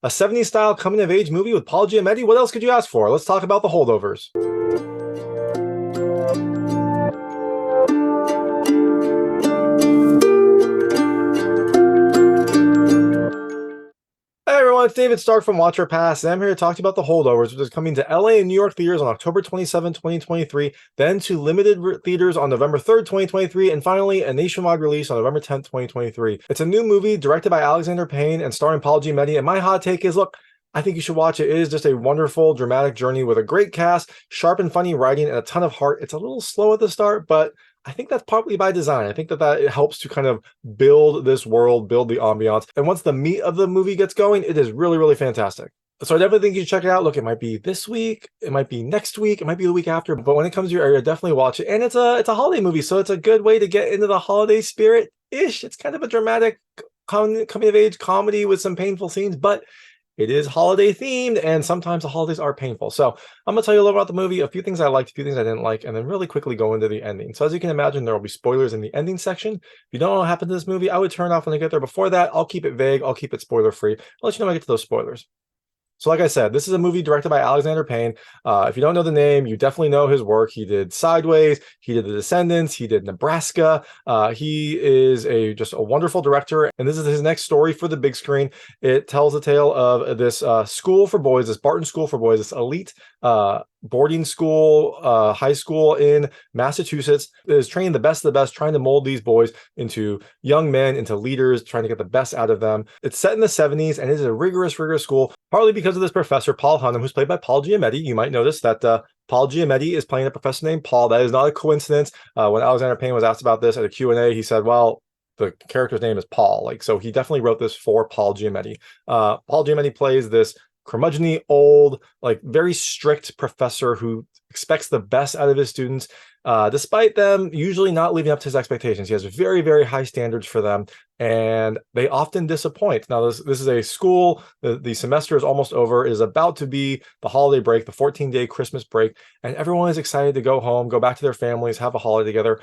A 70s style coming of age movie with Paul Giamatti? What else could you ask for? Let's talk about The Holdovers. Hey everyone, it's David Stark from Watch Our Pass, and I'm here to talk to you about The Holdovers, which is coming to LA and New York theaters on October 27, 2023, then to limited theaters on November 3rd, 2023, and finally a nationwide release on November 10th, 2023. It's a new movie directed by Alexander Payne and starring Paul Giamatti, and my hot take is, look, I think you should watch it. It is just a wonderful, dramatic journey with a great cast, sharp and funny writing, and a ton of heart. It's a little slow at the start, but I think that's partly by design. I think that it helps to kind of build this world, build the ambiance. And once the meat of the movie gets going, it is really, really fantastic. So I definitely think you should check it out. Look, it might be this week, it might be next week, it might be the week after, but when it comes to your area, definitely watch it. And it's a holiday movie, so it's a good way to get into the holiday spirit-ish. It's kind of a dramatic coming-of-age comedy with some painful scenes, but it is holiday themed, and sometimes the holidays are painful. So I'm going to tell you a little about the movie, a few things I liked, a few things I didn't like, and then really quickly go into the ending. So as you can imagine, there will be spoilers in the ending section. If you don't know what happened to this movie, I would turn off when I get there. Before that, I'll keep it vague. I'll keep it spoiler free. I'll let you know when I get to those spoilers. So like I said, this is a movie directed by Alexander Payne. If you don't know the name, you definitely know his work. He did Sideways, he did The Descendants, he did Nebraska. He is just a wonderful director, and this is his next story for the big screen. It tells the tale of this school for boys, this Barton School for Boys, this elite boarding school, high school in Massachusetts. It is training the best of the best, trying to mold these boys into young men, into leaders, trying to get the best out of them. It's set in the 70s, and it is a rigorous school, partly because of this professor, Paul Hunnam, who's played by Paul Giamatti. You might notice that Paul Giamatti is playing a professor named Paul. That is not a coincidence. When Alexander Payne was asked about this at a Q&A, he said, well, the character's name is Paul. So he definitely wrote this for Paul Giamatti. Paul Giamatti plays this curmudgeonly, old, very strict professor who expects the best out of his students, despite them usually not living up to his expectations. He has very, very high standards for them, and they often disappoint. Now, this is a school, the semester is almost over. It is about to be the holiday break, the 14-day Christmas break, and everyone is excited to go home, go back to their families, have a holiday together.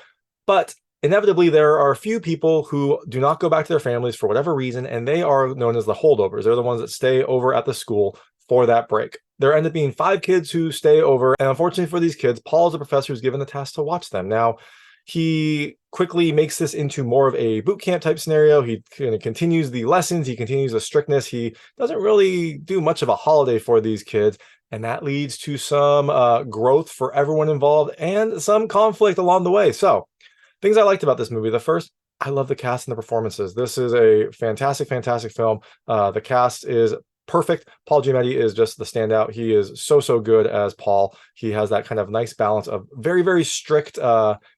But inevitably, there are a few people who do not go back to their families for whatever reason, and they are known as the holdovers. They're the ones that stay over at the school for that break. There end up being 5 kids who stay over, and unfortunately for these kids, Paul is a professor who's given the task to watch them. Now, he quickly makes this into more of a boot camp type scenario. He kind of continues the lessons, he continues the strictness. He doesn't really do much of a holiday for these kids, and that leads to some growth for everyone involved and some conflict along the way. So, things I liked about this movie. The first, I love the cast and the performances. This is a fantastic, fantastic film. The cast is perfect. Paul Giamatti is just the standout. He is so good as Paul. He has that kind of nice balance of very, very strict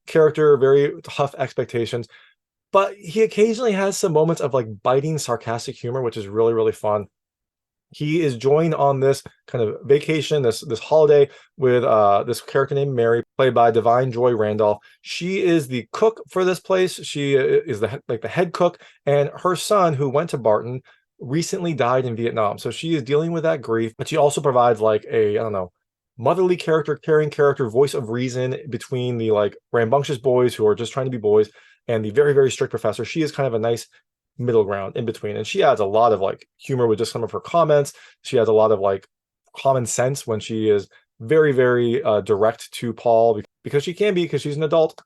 character, very tough expectations, but he occasionally has some moments of biting, sarcastic humor, which is really, really fun. He is joined on this kind of vacation, this holiday, with this character named Mary, played by divine Joy Randolph. She is the cook for this place. She is the head cook, and her son, who went to Barton, recently died in Vietnam. So she is dealing with that grief, but she also provides I don't know, motherly character, caring character, voice of reason between the rambunctious boys who are just trying to be boys and the very, very strict professor. She is kind of a nice middle ground in between, and she adds a lot of humor with just some of her comments. She has a lot of common sense when she is very, very direct to Paul, because she can be, because she's an adult,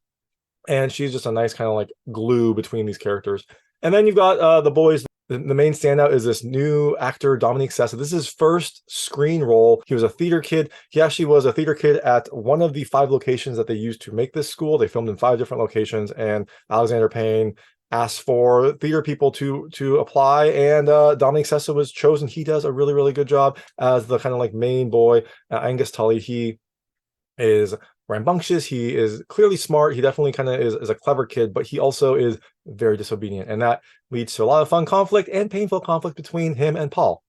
and she's just a nice kind of glue between these characters. And then you've got the boys. The main standout is this new actor, Dominic Sessa. This is his first screen role. He was a theater kid. He actually was a theater kid at one of the 5 locations that they used to make this school. They filmed in 5 different locations, and Alexander Payne asked for theater people to apply, and Dominic Sessa was chosen. He does a really, really good job as the kind of main boy, Angus Tully. He is rambunctious. He is clearly smart. He definitely kind of is a clever kid, but he also is very disobedient, and that leads to a lot of fun conflict and painful conflict between him and Paul.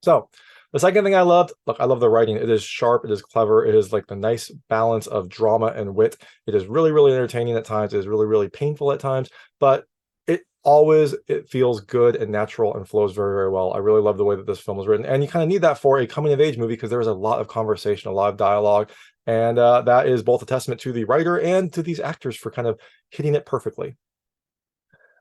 So the second thing I loved, look, I love the writing. It is sharp, it is clever, it is the nice balance of drama and wit. It is really, really entertaining at times. It is really, really painful at times, but it feels good and natural and flows very, very well. I really love the way that this film was written, and you kind of need that for a coming of age movie, because there is a lot of conversation, a lot of dialogue, and that is both a testament to the writer and to these actors for kind of hitting it perfectly.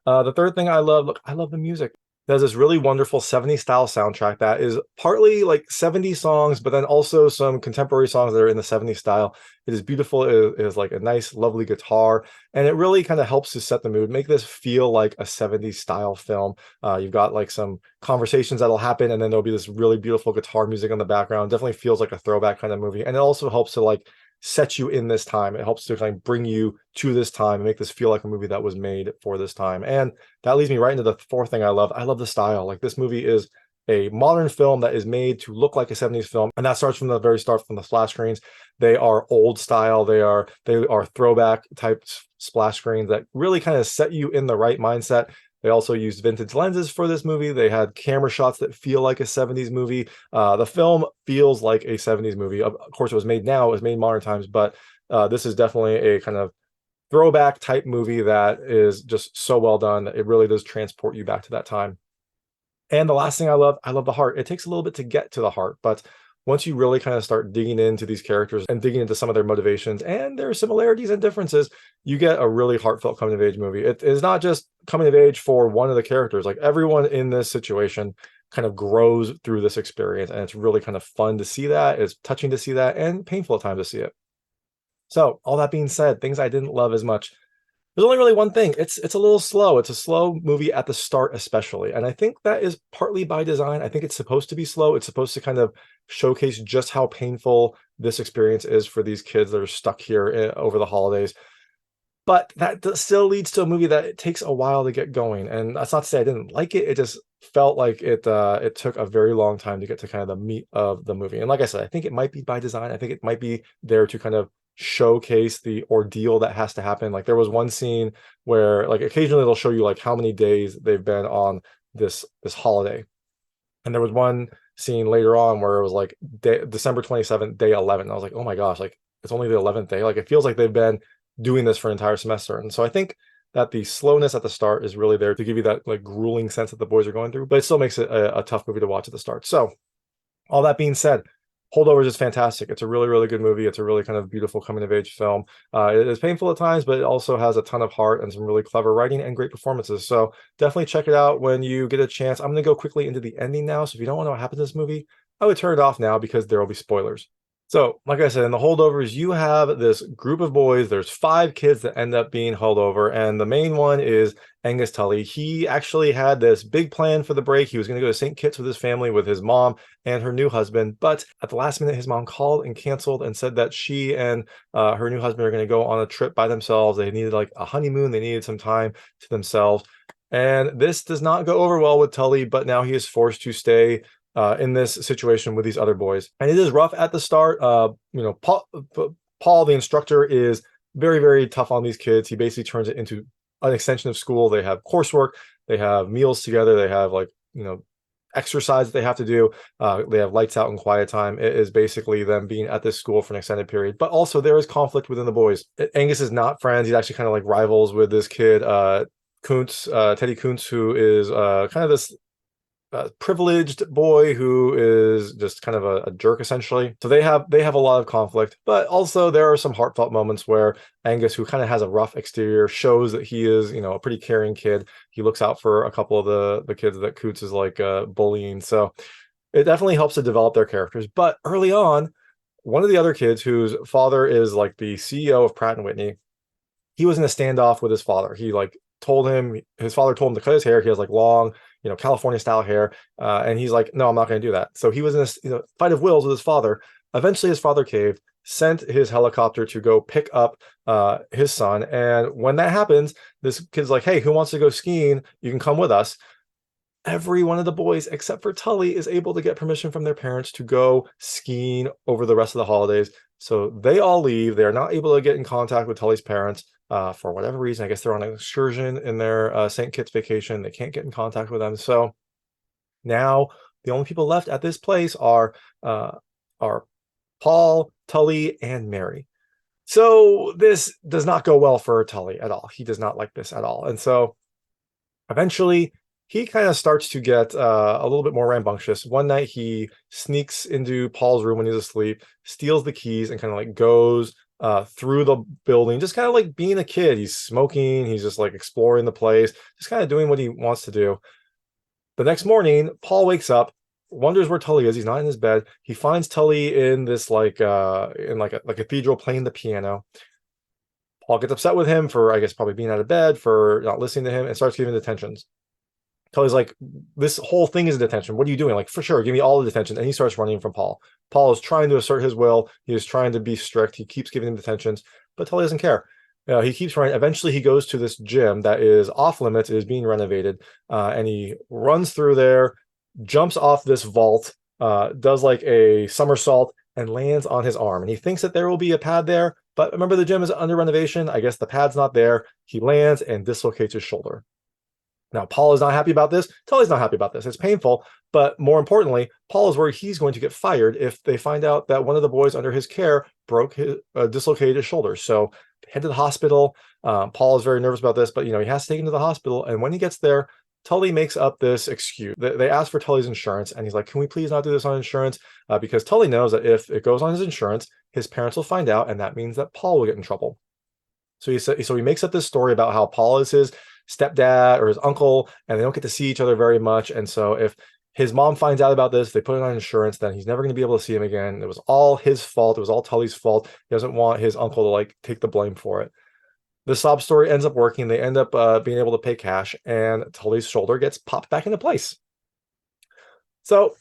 The third thing I love, look, I love the music. There's this really wonderful 70s style soundtrack that is partly like 70s songs, but then also some contemporary songs that are in the 70s style. It is beautiful. It is like a nice, lovely guitar, and it really kind of helps to set the mood, make this feel like a 70s style film. You've got like some conversations that'll happen, and then there'll be this really beautiful guitar music in the background. Definitely feels like a throwback kind of movie, and it also helps to like set you in this time. It helps to kind of bring you to this time and make this feel like a movie that was made for this time. And that leads me right into the fourth thing I love. I love the style. Like this movie is a modern film that is made to look like a 70s film, and that starts from the very start from the splash screens. They are old style. They are throwback type splash screens that really kind of set you in the right mindset. They also used vintage lenses for this movie. They had camera shots that feel like a 70s movie. The film feels like a 70s movie. Of course, it was made now, it was made modern times, but this is definitely a kind of throwback type movie that is just so well done that it really does transport you back to that time. And the last thing I love the heart. It takes a little bit to get to the heart, but once you really kind of start digging into these characters and digging into some of their motivations and their similarities and differences, you get a really heartfelt coming of age movie. It is not just coming of age for one of the characters. Like everyone in this situation kind of grows through this experience, and it's really kind of fun to see that. It's touching to see that, and painful at times to see it. So all that being said, things I didn't love as much. There's only really one thing. It's a little slow. It's a slow movie at the start, especially. And I think that is partly by design. I think it's supposed to be slow. It's supposed to kind of showcase just how painful this experience is for these kids that are stuck here over the holidays. But that still leads to a movie that it takes a while to get going. And that's not to say I didn't like it. It just felt like it took a very long time to get to kind of the meat of the movie. And like I said, I think it might be by design. I think it might be there to kind of showcase the ordeal that has to happen. Like there was one scene where like occasionally they'll show you like how many days they've been on this holiday. And there was one scene later on where it was like December 27th, day 11. I was like, oh my gosh, like it's only the 11th day. Like it feels like they've been doing this for an entire semester. And so I think that the slowness at the start is really there to give you that like grueling sense that the boys are going through, but it still makes it a tough movie to watch at the start. So all that being said, Holdovers is fantastic. It's a really, really good movie. It's a really kind of beautiful coming of age film. It is painful at times, but it also has a ton of heart and some really clever writing and great performances. So definitely check it out when you get a chance. I'm going to go quickly into the ending now. So if you don't want to know what happens in this movie, I would turn it off now because there will be spoilers. So, like I said, in the Holdovers, you have this group of boys. There's 5 kids that end up being held over, and the main one is Angus Tully. He actually had this big plan for the break. He was going to go to St. Kitts with his family, with his mom and her new husband, but at the last minute, his mom called and canceled and said that she and her new husband are going to go on a trip by themselves. They needed like a honeymoon. They needed some time to themselves. And this does not go over well with Tully, but now he is forced to stay in this situation with these other boys. And it is rough at the start. Paul, the instructor, is very, very tough on these kids. He basically turns it into an extension of school. They have coursework, they have meals together, they have like, exercise that they have to do. They have lights out and quiet time. It is basically them being at this school for an extended period. But also there is conflict within the boys. Angus is not friends. He's actually kind of like rivals with this kid, Kuntz, Teddy Kuntz, who is kind of this privileged boy who is just kind of a jerk essentially. So they have a lot of conflict, but also there are some heartfelt moments where Angus, who kind of has a rough exterior, shows that he is, a pretty caring kid. He looks out for a couple of the kids that Coots is like bullying. So it definitely helps to develop their characters. But early on, one of the other kids whose father is like the CEO of Pratt and Whitney, he was in a standoff with his father. He like his father told him to cut his hair. He has like long, California style hair. And he's like, no, I'm not going to do that. So he was in this fight of wills with his father. Eventually his father caved, sent his helicopter to go pick up his son. And when that happens, this kid's like, hey, who wants to go skiing? You can come with us. Every one of the boys except for Tully is able to get permission from their parents to go skiing over the rest of the holidays. So they all leave. They are not able to get in contact with Tully's parents for whatever reason. I guess they're on an excursion in their St. Kitts vacation. They can't get in contact with them. So now the only people left at this place are Paul, Tully, and Mary. So this does not go well for Tully at all. He does not like this at all. And so eventually he kind of starts to get a little bit more rambunctious. One night he sneaks into Paul's room when he's asleep, steals the keys, and kind of like goes through the building, just kind of like being a kid. He's smoking, he's just like exploring the place, just kind of doing what he wants to do. The next morning, Paul wakes up, wonders where Tully is. He's not in his bed. He finds Tully in this like in like a cathedral playing the piano. Paul gets upset with him for, I guess, probably being out of bed, for not listening to him, and starts giving detentions. Tully's like, this whole thing is a detention. What are you doing? Like, for sure, give me all the detention. And he starts running from Paul. Paul is trying to assert his will. He is trying to be strict. He keeps giving him detentions, but Tully doesn't care. He keeps running. Eventually, he goes to this gym that is off limits. It is being renovated, and he runs through there, jumps off this vault, does like a somersault, and lands on his arm. And he thinks that there will be a pad there, but remember, the gym is under renovation. I guess the pad's not there. He lands and dislocates his shoulder. Now, Paul is not happy about this. Tully's not happy about this. It's painful, but more importantly, Paul is worried he's going to get fired if they find out that one of the boys under his care dislocated his shoulder. So they head to the hospital. Paul is very nervous about this, but he has to take him to the hospital. And when he gets there, Tully makes up this excuse. They ask for Tully's insurance, and he's like, "Can we please not do this on insurance?" Because Tully knows that if it goes on his insurance, his parents will find out, and that means that Paul will get in trouble. So he makes up this story about how Paul is his stepdad or his uncle, and they don't get to see each other very much. And so if his mom finds out about this, they put it on insurance, then he's never going to be able to see him again. It was all his fault. It was all Tully's fault. He doesn't want his uncle to like take the blame for it. The sob story ends up working. They end up being able to pay cash, and Tully's shoulder gets popped back into place. So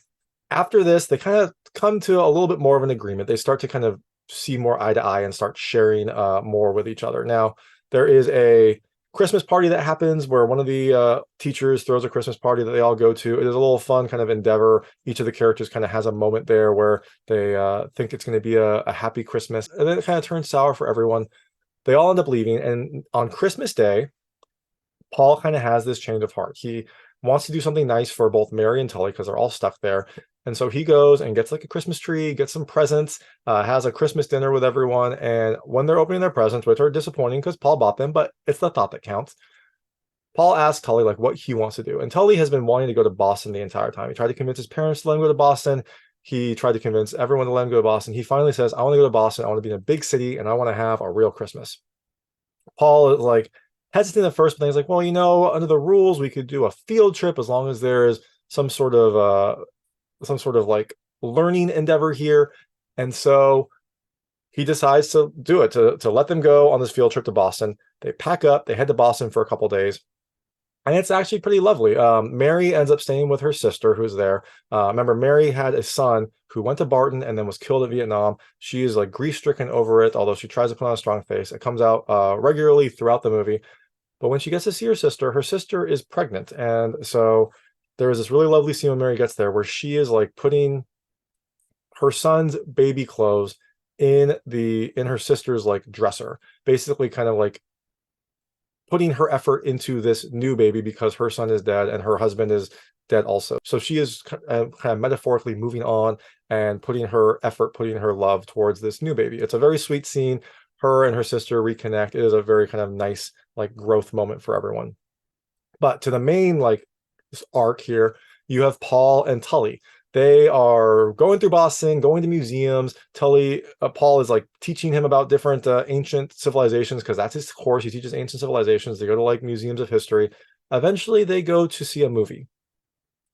after this, they kind of come to a little bit more of an agreement. They start to kind of see more eye to eye and start sharing more with each other. Now, there is a Christmas party that happens where one of the teachers throws a Christmas party that they all go to. It is a little fun kind of endeavor. Each of the characters kind of has a moment there where they think it's going to be a happy Christmas, and then it kind of turns sour for everyone. They all end up leaving, and on Christmas Day, Paul kind of has this change of heart. He wants to do something nice for both Mary and Tully because they're all stuck there. And so he goes and gets like a Christmas tree, gets some presents, has a Christmas dinner with everyone. And when they're opening their presents, which are disappointing because Paul bought them, but it's the thought that counts, Paul asks Tully like what he wants to do. And Tully has been wanting to go to Boston the entire time. He tried to convince his parents to let him go to Boston. He tried to convince everyone to let him go to Boston. He finally says, "I want to go to Boston. I want to be in a big city, and I want to have a real Christmas." Paul is like hesitant at first, but then he's like, "Well, under the rules, we could do a field trip as long as there is some sort of like learning endeavor here." And so he decides to do it, to let them go on this field trip to Boston. They pack up, they head to Boston for a couple days. And it's actually pretty lovely. Mary ends up staying with her sister who's there. Remember, Mary had a son who went to Barton and then was killed in Vietnam. She is like grief-stricken over it, although she tries to put on a strong face. It comes out regularly throughout the movie. But when she gets to see her sister is pregnant. And so there is this really lovely scene when Mary gets there where she is like putting her son's baby clothes in her sister's like dresser, basically kind of like putting her effort into this new baby because her son is dead and her husband is dead also. So she is kind of metaphorically moving on and putting her effort, putting her love towards this new baby. It's a very sweet scene. Her and her sister reconnect. It is a very kind of nice like growth moment for everyone. But to the main like this arc here, you have Paul and Tully. They are going through Boston, going to museums. Paul is like teaching him about different ancient civilizations because that's his course. He teaches ancient civilizations. They go to like museums of history. Eventually, they go to see a movie.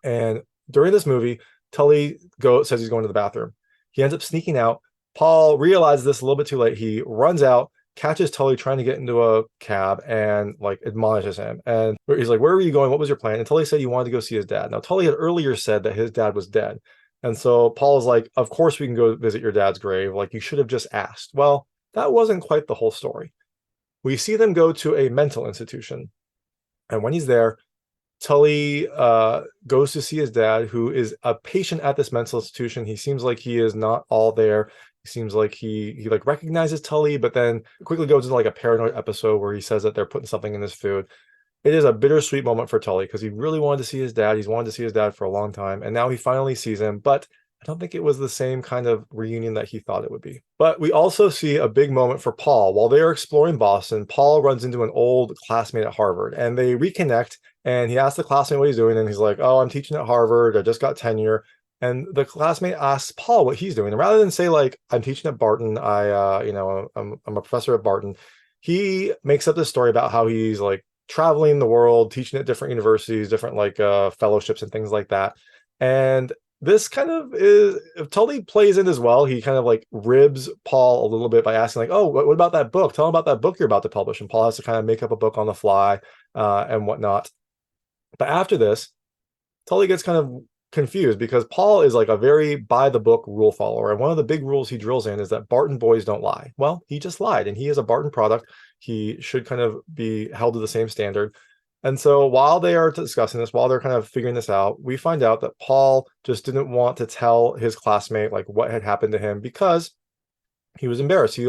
And during this movie, Tully says he's going to the bathroom. He ends up sneaking out. Paul realizes this a little bit too late. He runs out, catches Tully trying to get into a cab, and like admonishes him. And he's like, "Where were you going? What was your plan?" And Tully said he wanted to go see his dad. Now, Tully had earlier said that his dad was dead. And so Paul is like, "Of course we can go visit your dad's grave. Like, you should have just asked." Well, that wasn't quite the whole story. We see them go to a mental institution. And when he's there, Tully goes to see his dad, who is a patient at this mental institution. He seems like he is not all there. He seems like he like recognizes Tully, but then quickly goes into like a paranoid episode where he says that they're putting something in his food. It is a bittersweet moment for Tully because he really wanted to see his dad. He's wanted to see his dad for a long time, and now he finally sees him. But I don't think it was the same kind of reunion that he thought it would be. But we also see a big moment for Paul. While they are exploring Boston, Paul runs into an old classmate at Harvard, and they reconnect. And he asks the classmate what he's doing, and he's like, "Oh, I'm teaching at Harvard. I just got tenure." And the classmate asks Paul what he's doing. And rather than say, like, "I'm teaching at Barton, I'm a professor at Barton," he makes up this story about how he's like traveling the world, teaching at different universities, different like fellowships and things like that. And this kind of is, if Tully plays in as well, he kind of like ribs Paul a little bit by asking like, oh, what about that book? Tell him about that book you're about to publish. And Paul has to kind of make up a book on the fly and whatnot. But after this, Tully gets kind of confused because Paul is like a very by the book rule follower. And one of the big rules he drills in is that Barton boys don't lie. Well, he just lied, and he is a Barton product. He should kind of be held to the same standard. And so while they are discussing this, while they're kind of figuring this out, we find out that Paul just didn't want to tell his classmate like what had happened to him because he was embarrassed. He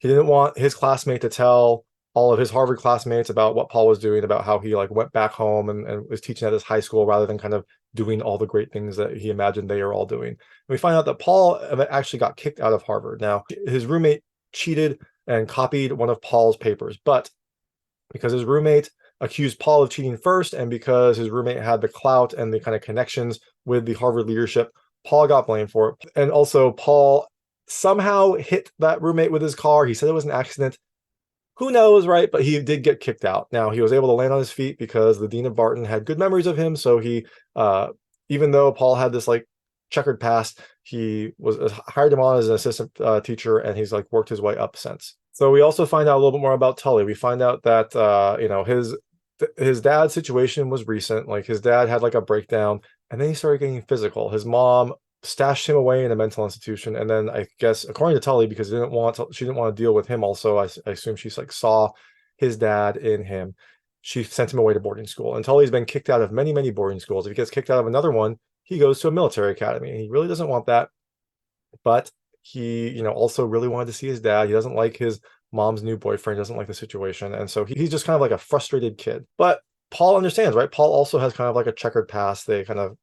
didn't want his classmate to tell all of his Harvard classmates about what Paul was doing, about how he like went back home and was teaching at his high school rather than kind of doing all the great things that he imagined they are all doing. And we find out that Paul actually got kicked out of Harvard. Now, his roommate cheated and copied one of Paul's papers, but because his roommate accused Paul of cheating first, and because his roommate had the clout and the kind of connections with the Harvard leadership, Paul got blamed for it. And also, Paul somehow hit that roommate with his car. He said it was an accident. Who knows, right? But he did get kicked out. Now, he was able to land on his feet because the dean of Barton had good memories of him. So he, even though Paul had this like checkered past, he was hired him on as an assistant teacher, and he's like worked his way up since. So we also find out a little bit more about Tully. We find out that his dad's situation was recent. Like his dad had like a breakdown, and then he started getting physical. His mom stashed him away in a mental institution, and then I guess according to Tully, because she didn't want to deal with him also, I assume she's like saw his dad in him, she sent him away to boarding school. And Tully's been kicked out of many boarding schools. If he gets kicked out of another one, he goes to a military academy, and he really doesn't want that. But he also really wanted to see his dad. He doesn't like his mom's new boyfriend, doesn't like the situation, and so he's just kind of like a frustrated kid. But Paul understands, right? Paul also has kind of like a checkered past. They kind of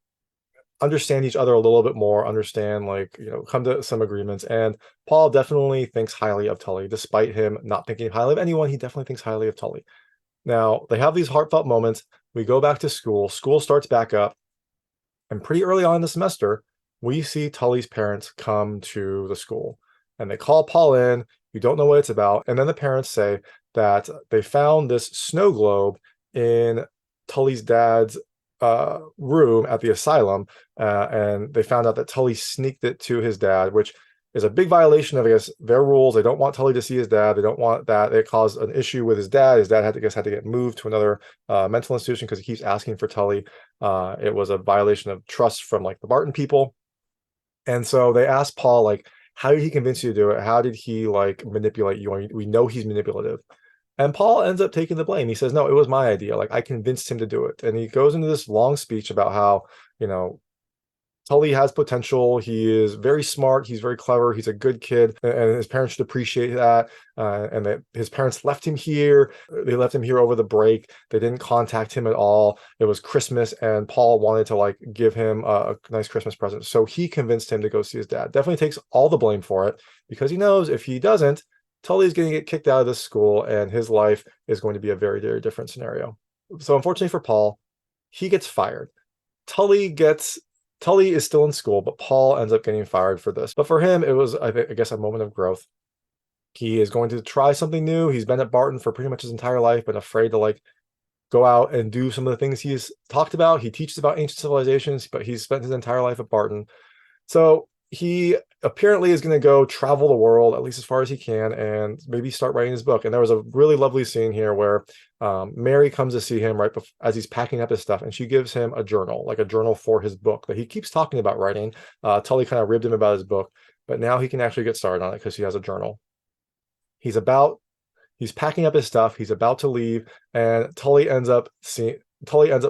understand each other a little bit more, understand like come to some agreements. And Paul definitely thinks highly of Tully. Despite him not thinking highly of anyone, he definitely thinks highly of Tully. Now they have these heartfelt moments. We go back to school starts back up, and pretty early on in the semester we see Tully's parents come to the school, and they call Paul in. You don't know what it's about, and then the parents say that they found this snow globe in Tully's dad's room at the asylum, and they found out that Tully sneaked it to his dad, which is a big violation of, I guess, their rules. They don't want Tully to see his dad. They don't want that. It caused an issue with his dad. His dad had to get moved to another mental institution because he keeps asking for Tully. It was a violation of trust from like the Barton people. And so they asked Paul, like, how did he convince you to do it? How did he like manipulate you? We know he's manipulative. And Paul ends up taking the blame. He says, no, it was my idea. Like, I convinced him to do it. And he goes into this long speech about how, Tully has potential. He is very smart. He's very clever. He's a good kid, and his parents should appreciate that. And that his parents left him here. They left him here over the break. They didn't contact him at all. It was Christmas, and Paul wanted to like give him a nice Christmas present. So he convinced him to go see his dad. Definitely takes all the blame for it, because he knows if he doesn't, Tully is going to get kicked out of this school, and his life is going to be a very, very different scenario. So unfortunately for Paul, he gets fired. Tully is still in school, but Paul ends up getting fired for this. But for him, it was, I guess, a moment of growth. He is going to try something new. He's been at Barton for pretty much his entire life, but afraid to like go out and do some of the things he's talked about. He teaches about ancient civilizations, but he's spent his entire life at Barton. So he apparently is going to go travel the world, at least as far as he can, and maybe start writing his book. And there was a really lovely scene here where Mary comes to see him right as he's packing up his stuff, and she gives him a journal, like a journal for his book that he keeps talking about writing. Tully kind of ribbed him about his book, but now he can actually get started on it because he has a journal. He's packing up his stuff. He's about to leave, and Tully ends up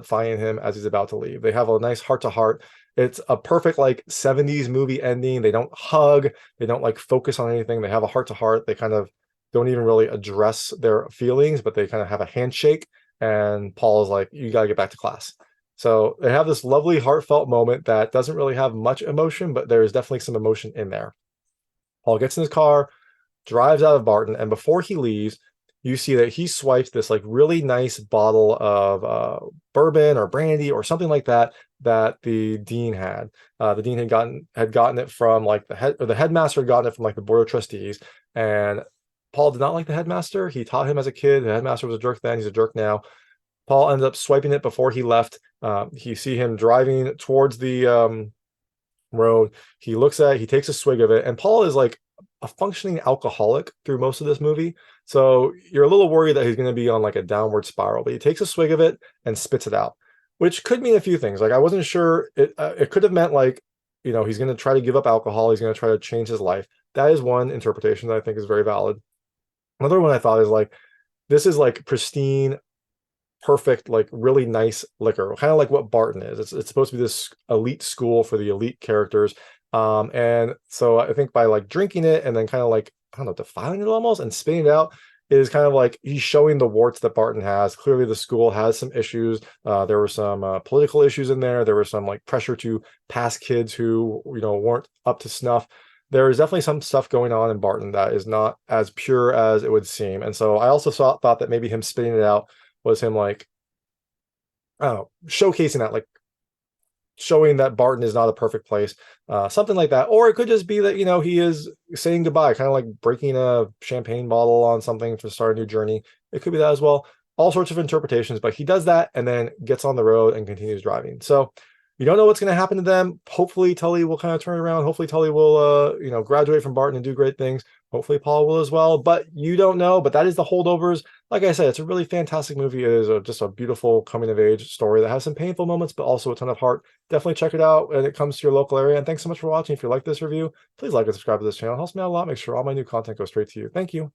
finding him as he's about to leave. They have a nice heart-to-heart. It's a perfect like 70s movie ending. They don't hug. They don't like focus on anything. They have a heart-to-heart. They kind of don't even really address their feelings, but they kind of have a handshake. And Paul is like, you got to get back to class. So they have this lovely heartfelt moment that doesn't really have much emotion, but there's definitely some emotion in there. Paul gets in his car, drives out of Barton, and before he leaves, you see that he swiped this like really nice bottle of bourbon or brandy or something like that the dean had. The dean had gotten it from like the headmaster had gotten it from like the board of trustees, and Paul did not like the headmaster. He taught him as a kid. The headmaster was a jerk then. He's a jerk now. Paul ended up swiping it before he left. You see him driving towards the road. He looks at it, he takes a swig of it, and Paul is like a functioning alcoholic through most of this movie. So you're a little worried that he's going to be on like a downward spiral, but he takes a swig of it and spits it out, which could mean a few things. Like I wasn't sure. It could have meant like, you know, he's going to try to give up alcohol. He's going to try to change his life. That is one interpretation that I think is very valid. Another one I thought is like, this is like pristine, perfect, like really nice liquor, kind of like what Barton is. It's supposed to be this elite school for the elite characters. And so I think by like drinking it and then kind of like, I don't know, defiling it almost and spitting it out is kind of like he's showing the warts that Barton has. Clearly the school has some issues. There were some political issues in there. There was some like pressure to pass kids who, you know, weren't up to snuff. There is definitely some stuff going on in Barton that is not as pure as it would seem. And so I also thought that maybe him spitting it out was him like, I don't know, showcasing that, like showing that Barton is not a perfect place, something like that. Or it could just be that, you know, he is saying goodbye, kind of like breaking a champagne bottle on something to start a new journey. It could be that as well. All sorts of interpretations, but he does that and then gets on the road and continues driving. So you don't know what's going to happen to them. Hopefully Tully will kind of turn around. Hopefully Tully will, you know, graduate from Barton and do great things. Hopefully Paul will as well, but you don't know. But that is the Holdovers. Like I said, it's a really fantastic movie. It is just a beautiful coming of age story that has some painful moments, but also a ton of heart. Definitely check it out when it comes to your local area. And thanks so much for watching. If you like this review, please like and subscribe to this channel. It helps me out a lot. Make sure all my new content goes straight to you. Thank you.